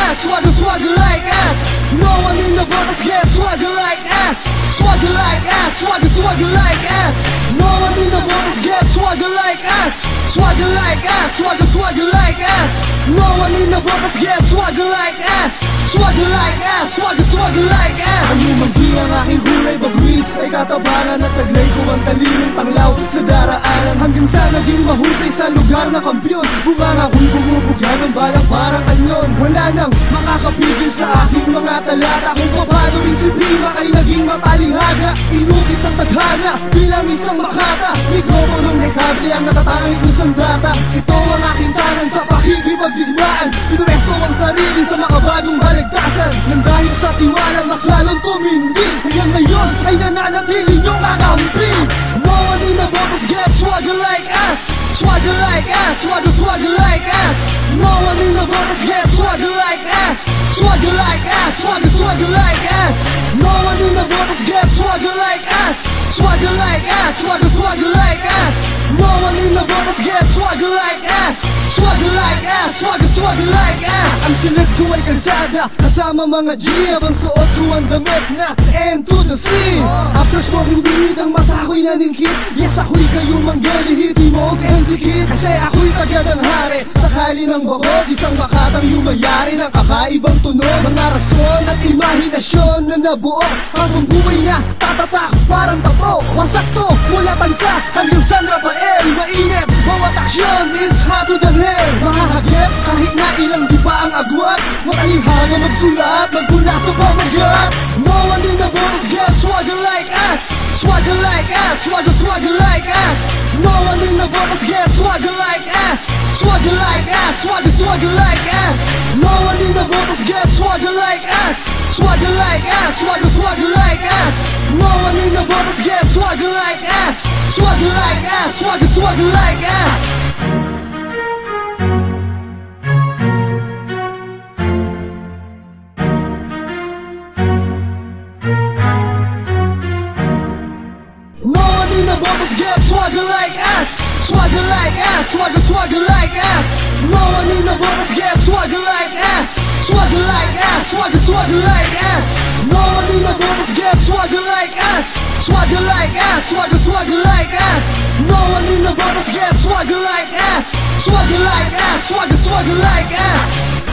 us. Swagger, swagger like us. No one in the world has get swagger like us. Swagger like us. Swagger, swagger like us. No one in the world has get swagger like us. Swagger like us. Swagger, swagger like us. No one in the world has get swagger like us. Swagger like us. Swagger, swagger like us. Lumanggi ang aking hulay, bagwis ay katabanan at taglay ko ang taliling panglaw sa daraanan. Hanggang sa naging mahusay sa lugar na kampiyon. Bumanga ko'y bumubugyan ng balang parang kanyon. Wala nang makakapigil sa aking mga talata kung paano rin si Prima ay naging matalinghaga. Inukit ang tadhana bilang isang makata. Mikroponong rekable ang natatangi kong sandata. Ito ang aking tanan sa pakikipagdigmaan. Pinuresto ang sarili sa makabagong baligtasan. Nang dahil sa tiwala mas lalong tumindi. Hanggang ngayon ay nananatili yung kakampi. No one in the world has get swagger like us. Swagger like us. Swagger, swagger like us. No one in the world has get swagger like us. Swagger like us. Swagger, swagger like us. No one in the world has get swagger like us. Swagger like us. Swagger, swagger like us. No one in the world has get swagger like us. Swagger like us. Swagger, swagger like us. Ang silid ko ay kalsada kasama mga G. Abang suot ko ang damit na end to the scene. After smoking weed ang mata ko'y naningkit. Yes, ako'y kayong manggalihi. Di mo kensikit kasi ako'y tagad ng hari. Sakali ng bakod isang makatang yumayari ng kakaibang tunog. Mga rason at imahinasyon na nabuo habang buhay na tatatak parang tato. Wasak to mula tansa hanggang San Rafael. Mainit bawat aksyon, it's hot to the hair. Mahahagip kahit na ilang di pa ang agwat. Matalihanga magsulat, magmula sa pamagat. No one in the world has get swagger like us. Swagger like us. Swagger, swagger like us. No one in the world has get swagger like us. Swagger like us. Swagger, swagger like us. No one in the world has get swagger like us. Swagger like us. Swagger, swagger like us. No one in the world has get swagger like us. Swagger like us. Swagger, swagger like us. No one in the world has get swagger like us. Swagger like us. Swagger, swagger like us. No one in the world has get swagger like us. Swagger like us. Swagger, swagger like us. No one in the world has get swagger like us. Swagger like us. Swagger, swagger like us. No one in the world has get swagger like us. Swagger like us. Swagger, swagger like us.